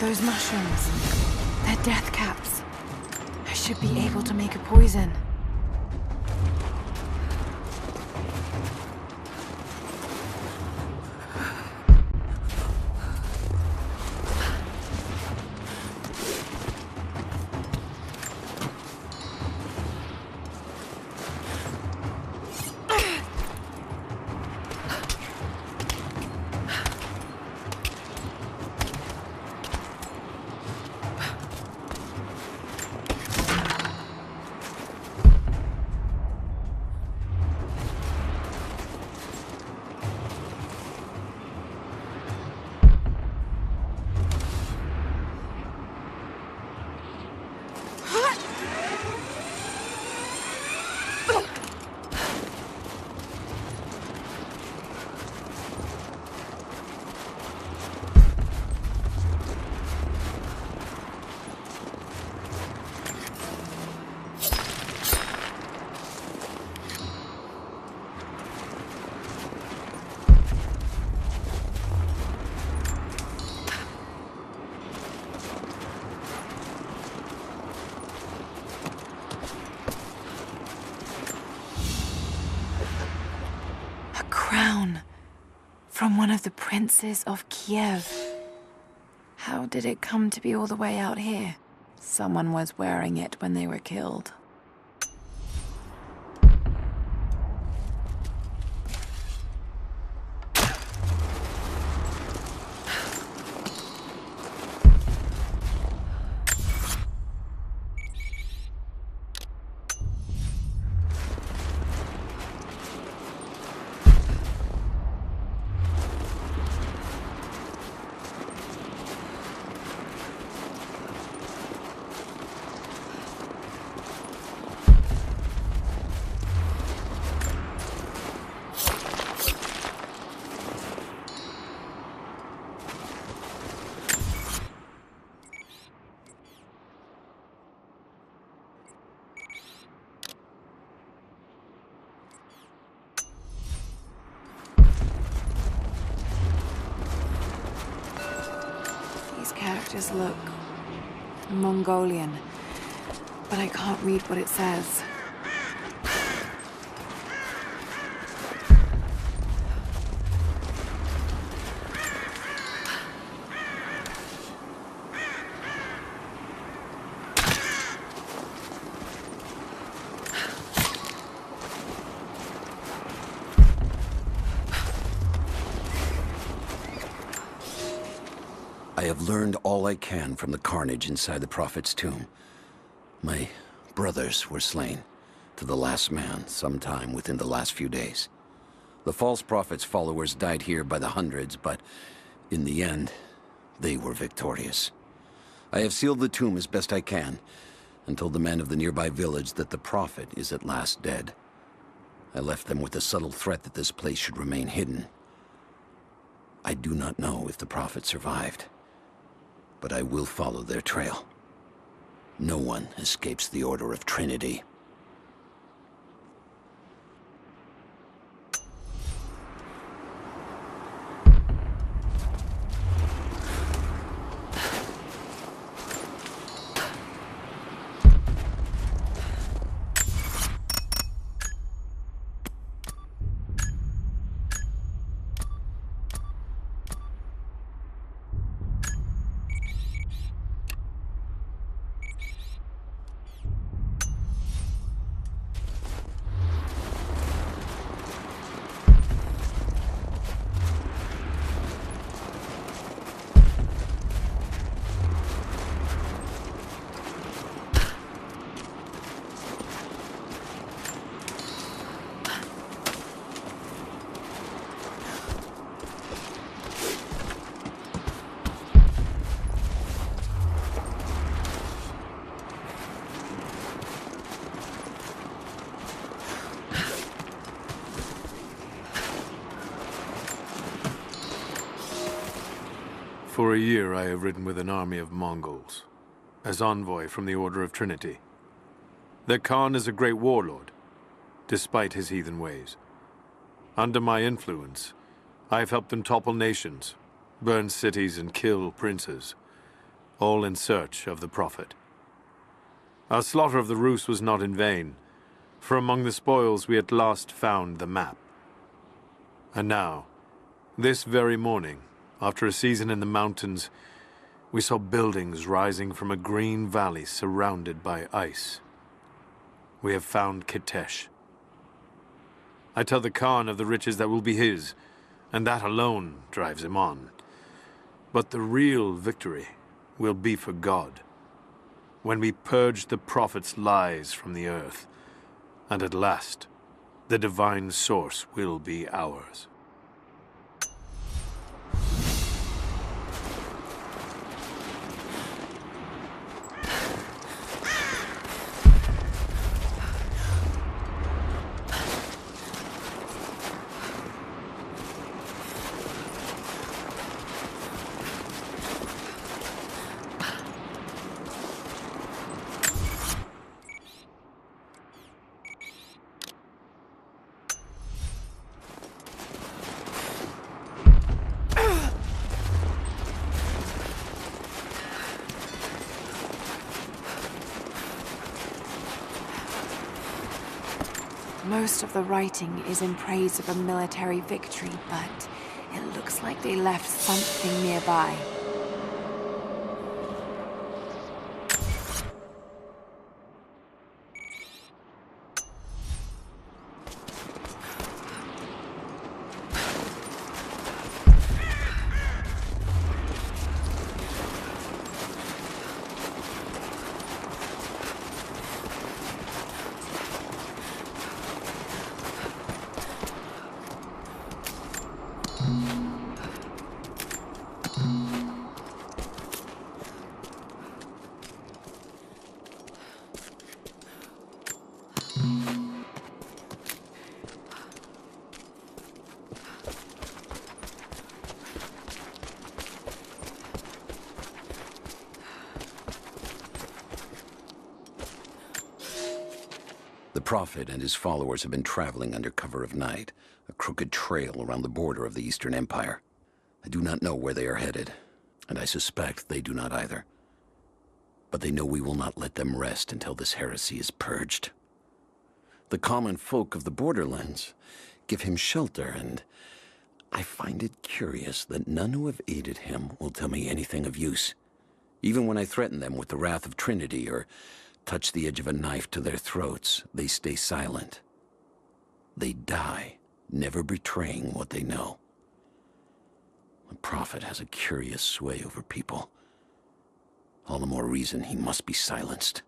Those mushrooms, they're death caps. I should be able to make a poison. From one of the princes of Kiev. How did it come to be all the way out here? Someone was wearing it when they were killed. Characters look Mongolian, but I can't read what it says. I have learned all I can from the carnage inside the Prophet's tomb. My brothers were slain, to the last man, sometime within the last few days. The false Prophet's followers died here by the hundreds, but in the end, they were victorious. I have sealed the tomb as best I can, and told the men of the nearby village that the Prophet is at last dead. I left them with the subtle threat that this place should remain hidden. I do not know if the Prophet survived, but I will follow their trail. No one escapes the Order of Trinity. For a year I have ridden with an army of Mongols, as envoy from the Order of Trinity. Their Khan is a great warlord, despite his heathen ways. Under my influence, I have helped them topple nations, burn cities, and kill princes. all in search of the Prophet. Our slaughter of the Rus was not in vain, for among the spoils we at last found the map. And now, this very morning, after a season in the mountains, we saw buildings rising from a green valley surrounded by ice. We have found Kitezh. I tell the Khan of the riches that will be his, and that alone drives him on. But the real victory will be for God, when we purge the Prophet's lies from the earth, and at last, the divine source will be ours. Most of the writing is in praise of a military victory, but it looks like they left something nearby. The Prophet and his followers have been traveling under cover of night, a crooked trail around the border of the Eastern Empire. I do not know where they are headed, and I suspect they do not either. But they know we will not let them rest until this heresy is purged. The common folk of the borderlands give him shelter, and I find it curious that none who have aided him will tell me anything of use. Even when I threaten them with the wrath of Trinity or touch the edge of a knife to their throats, they stay silent. They die, never betraying what they know. The Prophet has a curious sway over people. All the more reason he must be silenced.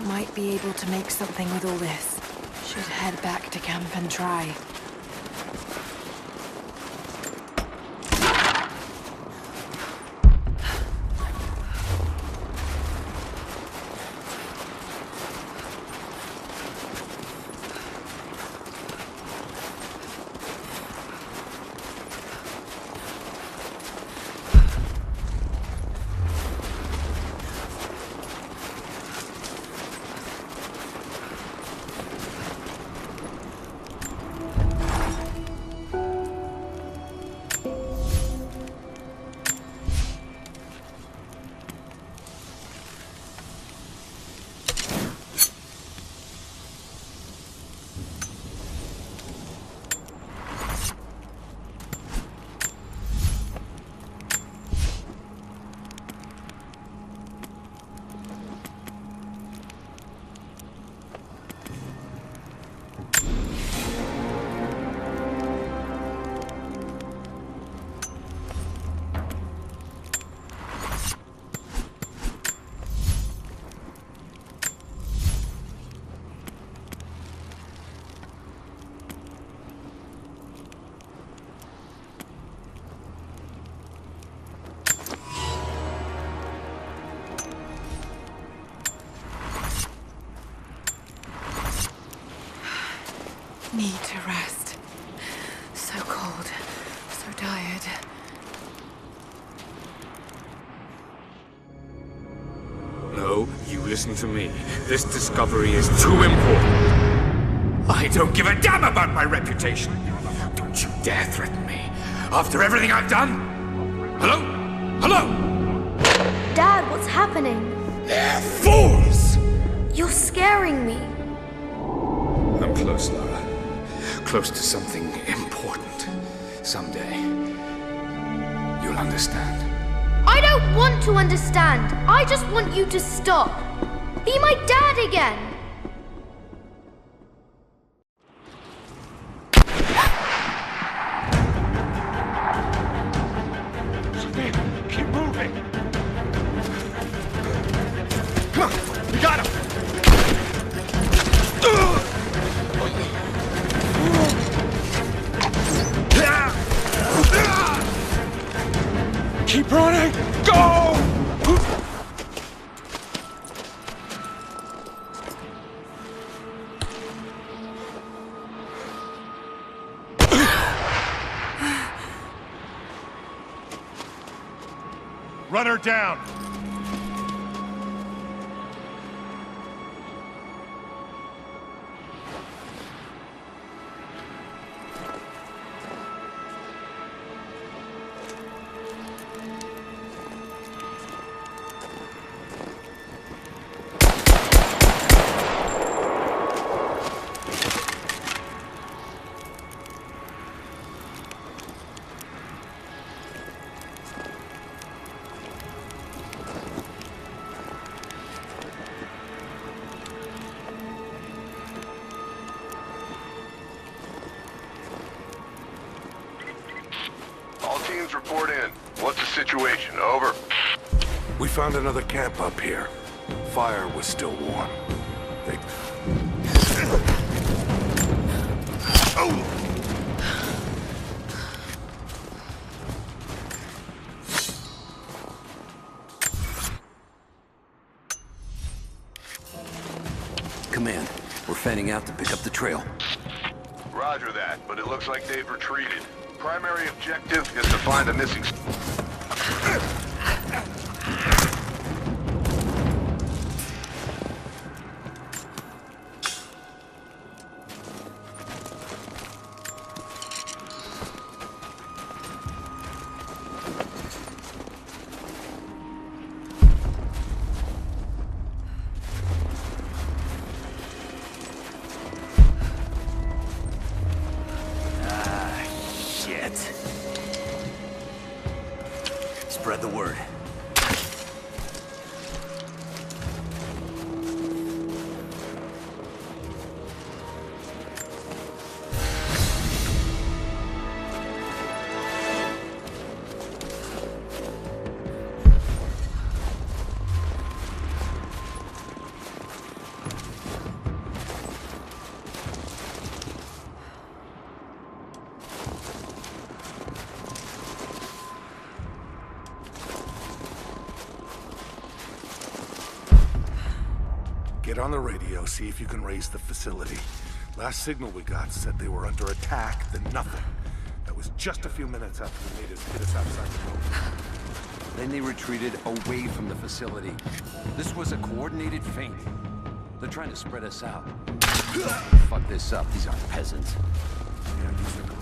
Might be able to make something with all this. Should head back to camp and try. need to rest. So cold, so tired. No, you listen to me. This discovery is too important. I don't give a damn about my reputation. Don't you dare threaten me. After everything I've done? Hello? Hello? Dad, what's happening? They're fools! You're scaring me. I'm close, Lara. Close to something important. Someday, you'll understand. I don't want to understand. I just want you to stop. Be my dad again. Keep moving! Come on, we got him! Keep running! Go! Run her down! Teams report in. What's the situation? Over. We found another camp up here. Fire was still warm. They... Oh! Command, we're fanning out to pick up the trail. Roger that, but it looks like they've retreated. Primary objective is to find the missing... Spread the word. Get on the radio, see if you can raise the facility. Last signal we got said they were under attack, then nothing. That was just a few minutes after the natives hit us outside the road. Then they retreated away from the facility. This was a coordinated feint. They're trying to spread us out. Fuck this up, these aren't peasants. Yeah, these are good.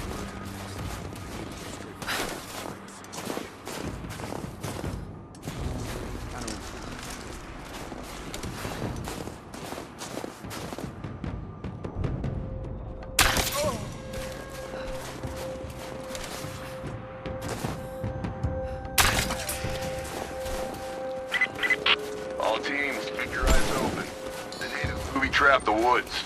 All teams, keep your eyes open. The natives booby-trap the woods.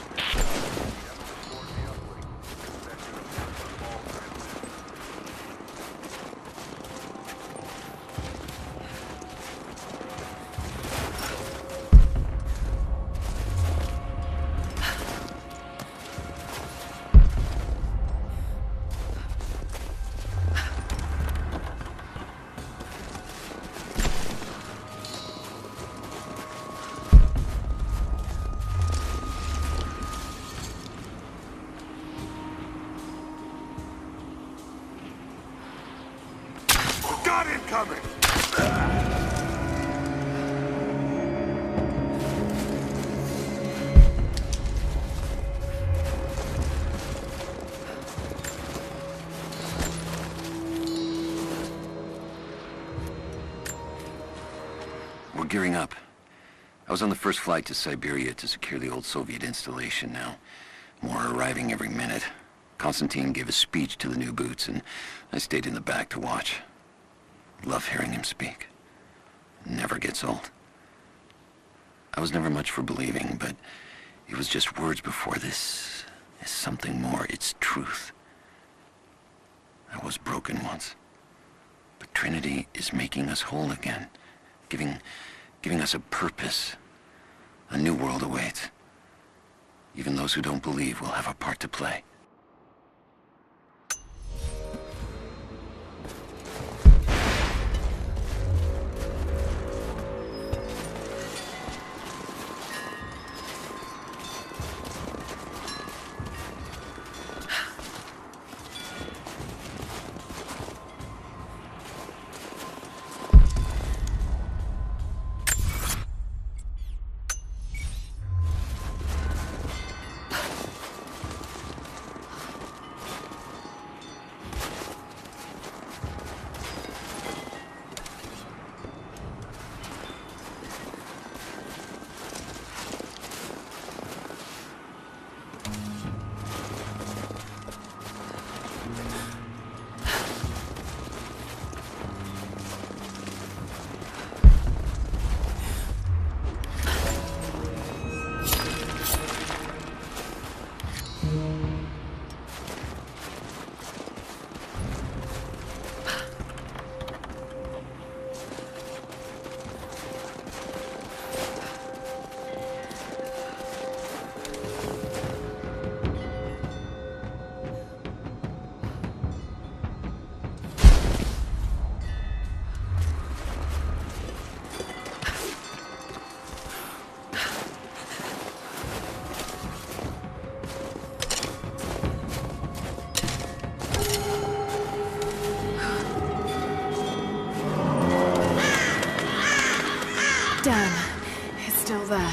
Shot incoming! We're gearing up. I was on the first flight to Siberia to secure the old Soviet installation now. More are arriving every minute. Konstantin gave a speech to the new boots, and I stayed in the back to watch. Love hearing him speak. Never gets old. I was never much for believing, but it was just words before. This is something more. It's truth. I was broken once. But Trinity is making us whole again. Giving us a purpose. A new world awaits. Even those who don't believe will have a part to play. Damn, it's still there.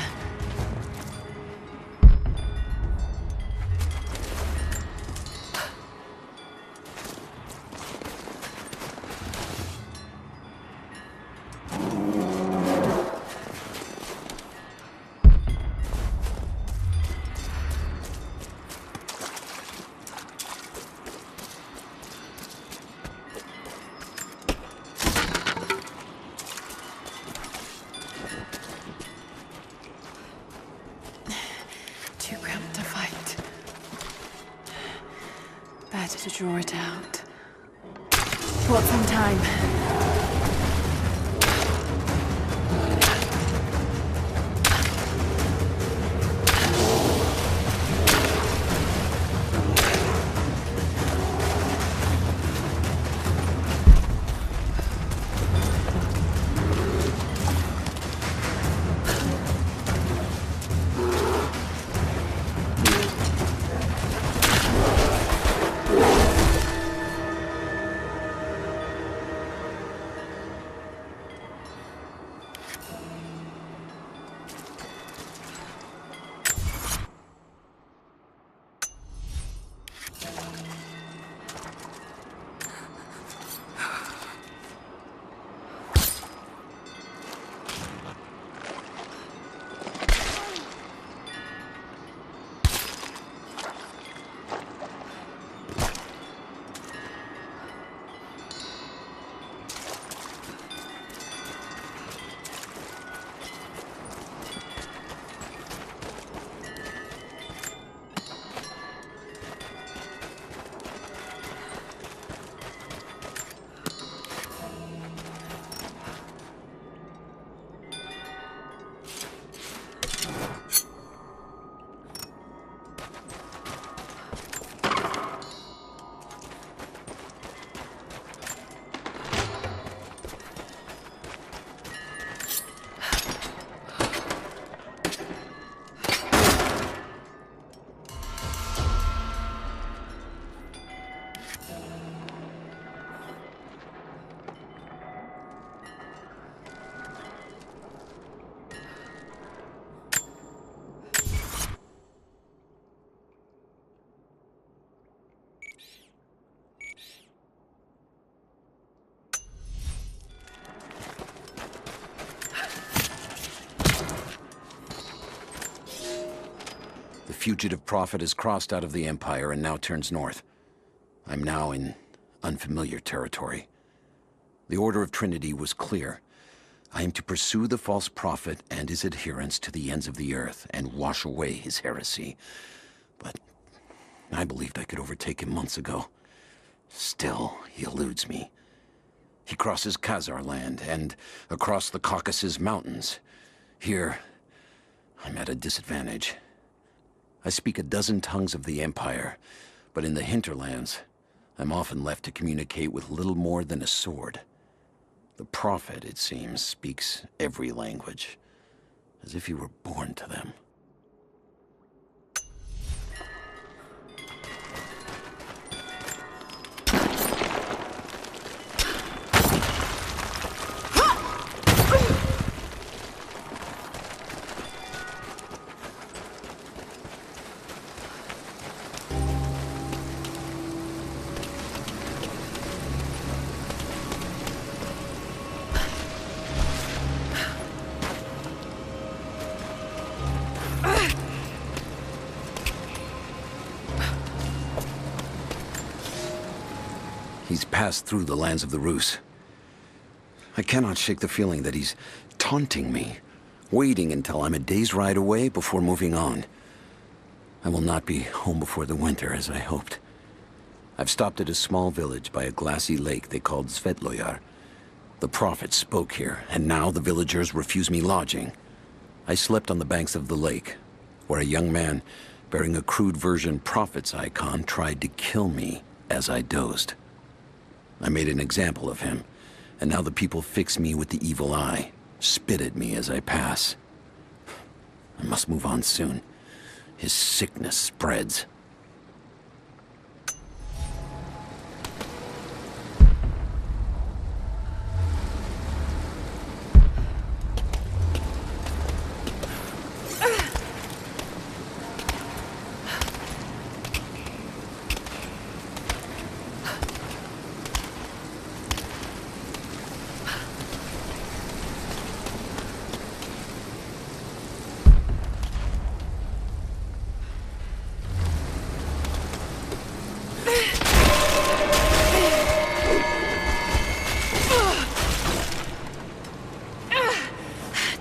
Too cramped to fight. Better to draw it out. Bought some time. fugitive prophet has crossed out of the Empire and now turns north. I'm now in unfamiliar territory. The Order of Trinity was clear. I am to pursue the false prophet and his adherents to the ends of the earth and wash away his heresy. But I believed I could overtake him months ago. Still, he eludes me. He crosses Khazar land and across the Caucasus Mountains. Here, I'm at a disadvantage. I speak a dozen tongues of the Empire, but in the hinterlands, I'm often left to communicate with little more than a sword. The Prophet, it seems, speaks every language, as if he were born to them. He's passed through the lands of the Rus. I cannot shake the feeling that he's taunting me, waiting until I'm a day's ride away before moving on. I will not be home before the winter, as I hoped. I've stopped at a small village by a glassy lake they called Svetloyar. The Prophet spoke here, and now the villagers refuse me lodging. I slept on the banks of the lake, where a young man bearing a crude version Prophet's icon tried to kill me as I dozed. I made an example of him, and now the people fix me with the evil eye, spit at me as I pass. I must move on soon. His sickness spreads.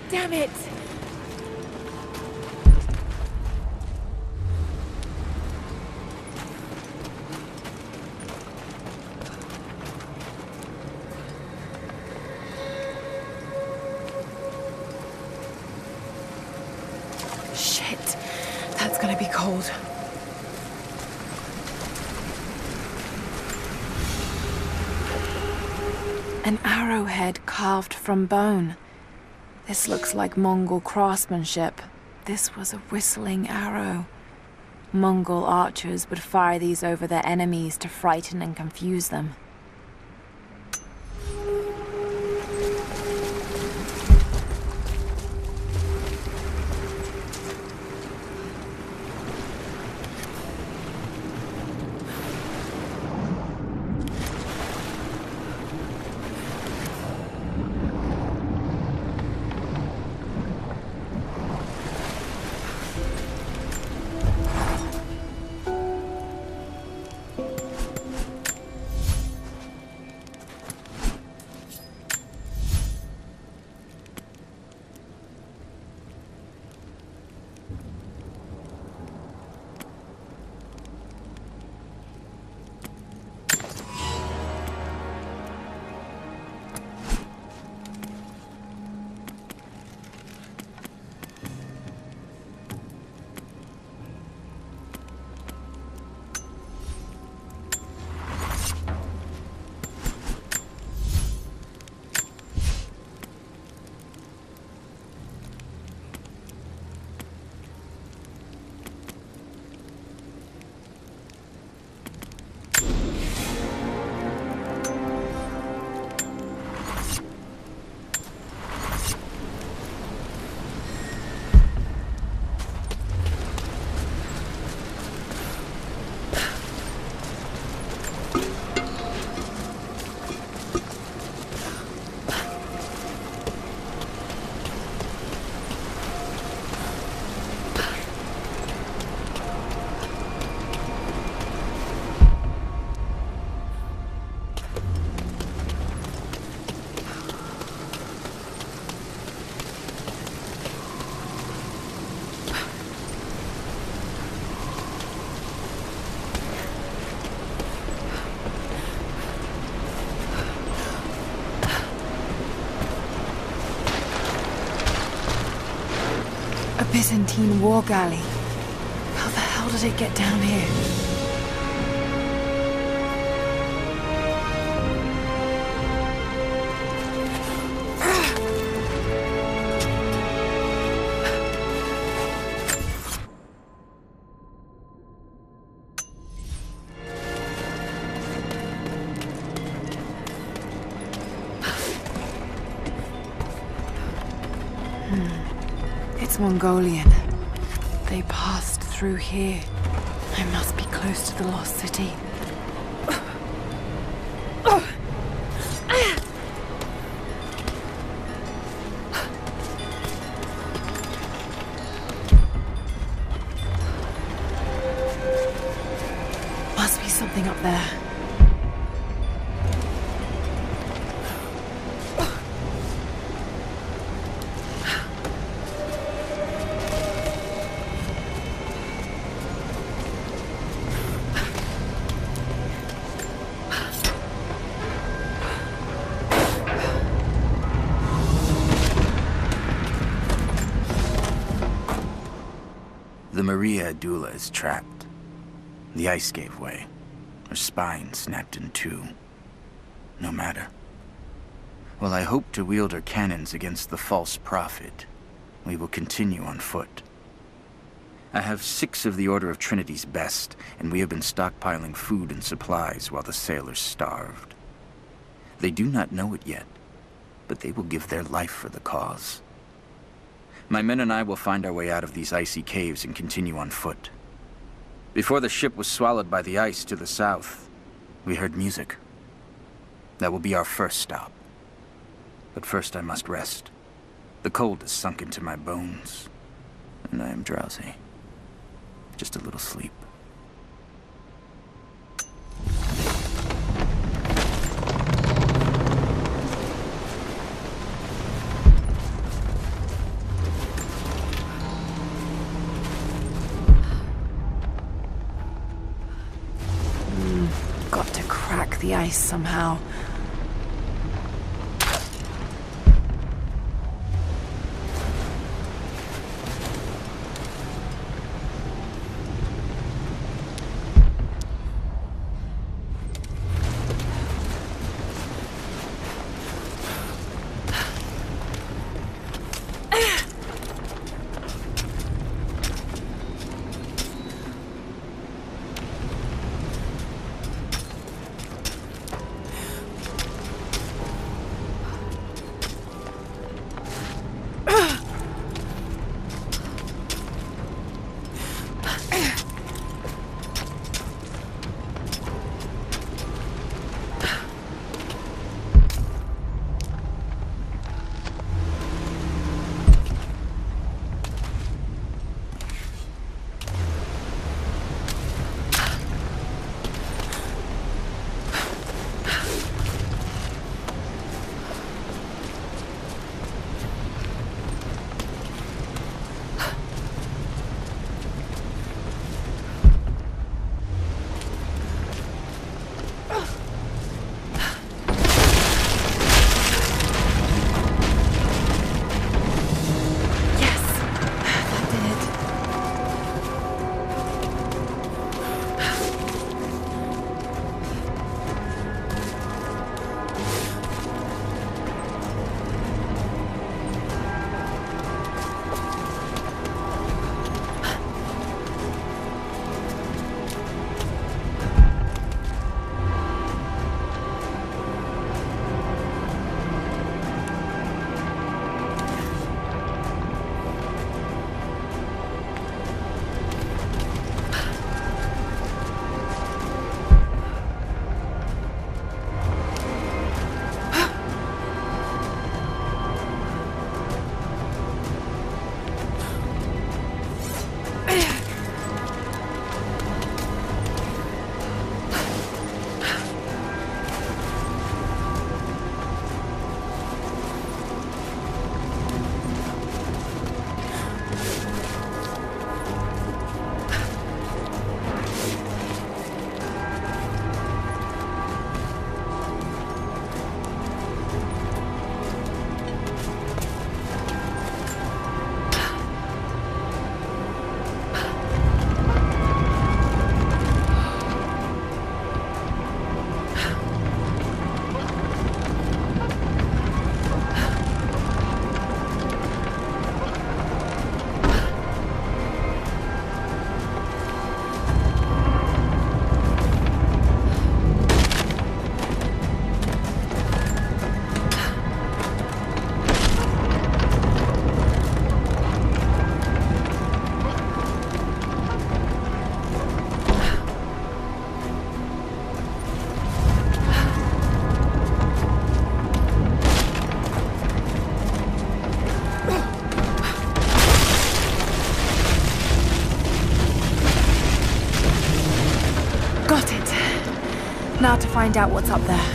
Damn it! Shit. That's gonna be cold. An arrowhead carved from bone. This looks like Mongol craftsmanship. This was a whistling arrow. Mongol archers would fire these over their enemies to frighten and confuse them. Byzantine war galley. How the hell did it get down here? It's Mongolian. They passed through here. I must be close to the lost city. Must be something up there. The Maria Adula is trapped. The ice gave way. Her spine snapped in two. No matter. While I hope to wield her cannons against the false prophet, we will continue on foot. I have 6 of the Order of Trinity's best, and we have been stockpiling food and supplies while the sailors starved. They do not know it yet, but they will give their life for the cause. My men and I will find our way out of these icy caves and continue on foot. Before the ship was swallowed by the ice to the south, we heard music. That will be our first stop. But first I must rest. The cold has sunk into my bones, and I am drowsy. Just a little sleep. Got to crack the ice somehow. Got it. Now to find out what's up there.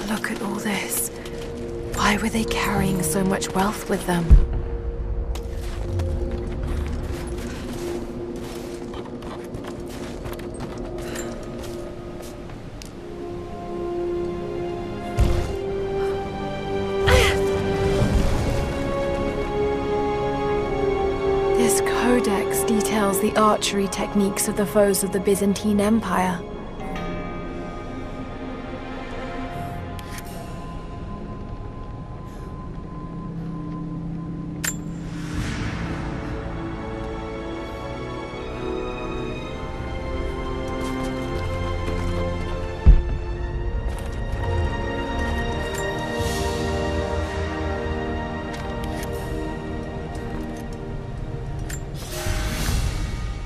Look at all this. Why were they carrying so much wealth with them? This codex details the archery techniques of the foes of the Byzantine Empire.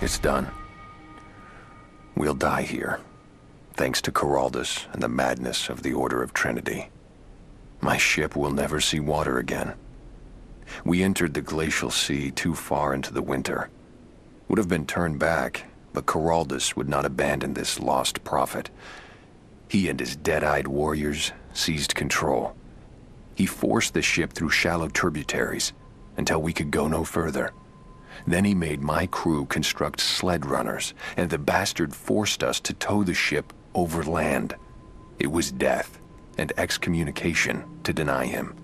It's done. We'll die here, thanks to Coraldus and the madness of the Order of Trinity. My ship will never see water again. We entered the glacial sea too far into the winter. Would have been turned back, but Coraldus would not abandon this lost prophet. He and his dead-eyed warriors seized control. He forced the ship through shallow tributaries until we could go no further. Then he made my crew construct sled runners, and the bastard forced us to tow the ship over land. It was death and excommunication to deny him.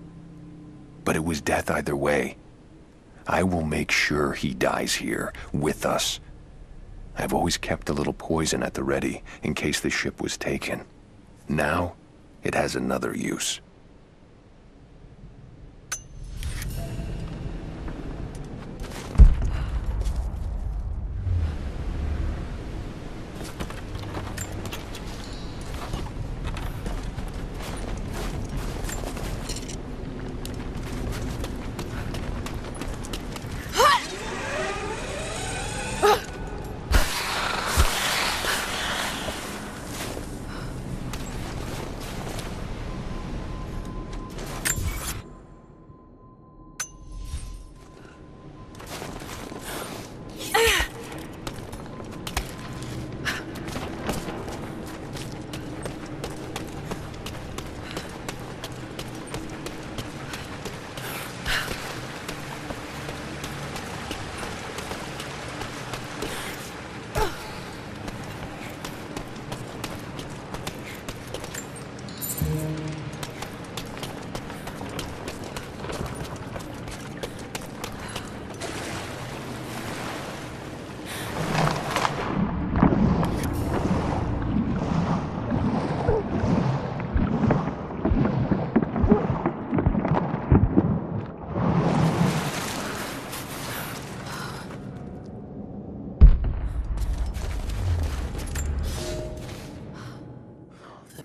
But it was death either way. I will make sure he dies here, with us. I've always kept a little poison at the ready, in case the ship was taken. Now, it has another use.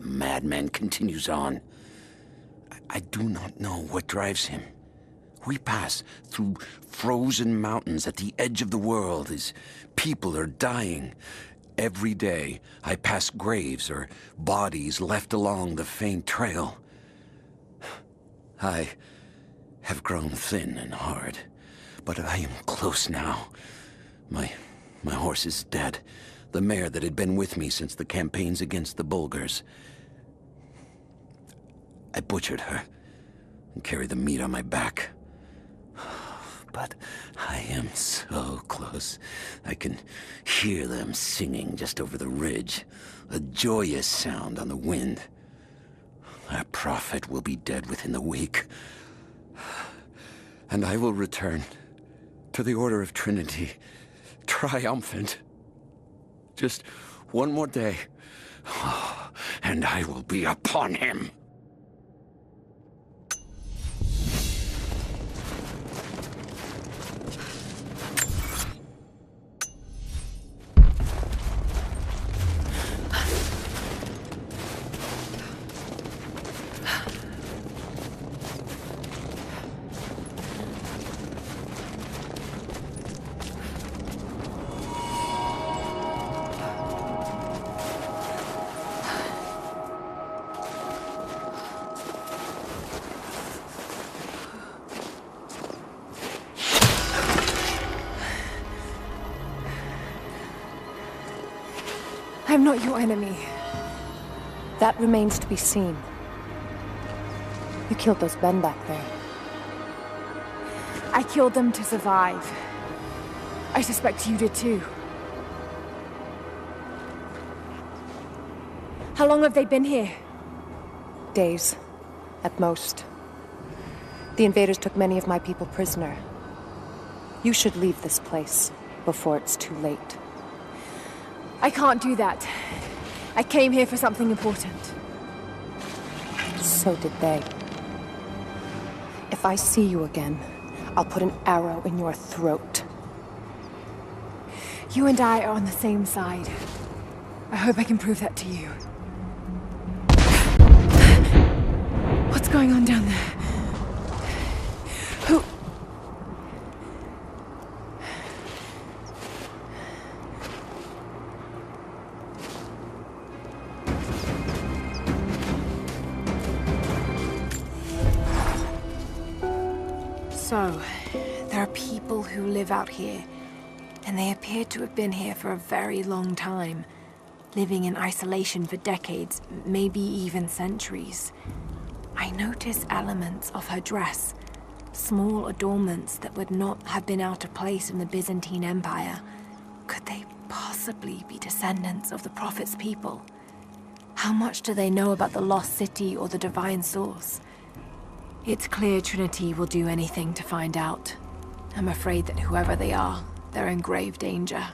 Madman continues on. I do not know what drives him. We pass through frozen mountains at the edge of the world as people are dying. Every day, I pass graves or bodies left along the faint trail. I have grown thin and hard, but I am close now. My horse is dead. The mare that had been with me since the campaigns against the Bulgars. I butchered her and carried the meat on my back. But I am so close. I can hear them singing just over the ridge. A joyous sound on the wind. Our prophet will be dead within the week. And I will return to the Order of Trinity, triumphant. Just one more day, and I will be upon him. I'm not your enemy. That remains to be seen. You killed those men back there. I killed them to survive. I suspect you did too. How long have they been here? Days, at most. The invaders took many of my people prisoner. You should leave this place before it's too late. I can't do that. I came here for something important. So did they. If I see you again, I'll put an arrow in your throat. You and I are on the same side. I hope I can prove that to you. What's going on down there? Who... So, there are people who live out here, and they appear to have been here for a very long time, living in isolation for decades, maybe even centuries. I notice elements of her dress, small adornments that would not have been out of place in the Byzantine Empire. Could they possibly be descendants of the Prophet's people? How much do they know about the lost city or the divine source? It's clear Trinity will do anything to find out. I'm afraid that whoever they are, they're in grave danger.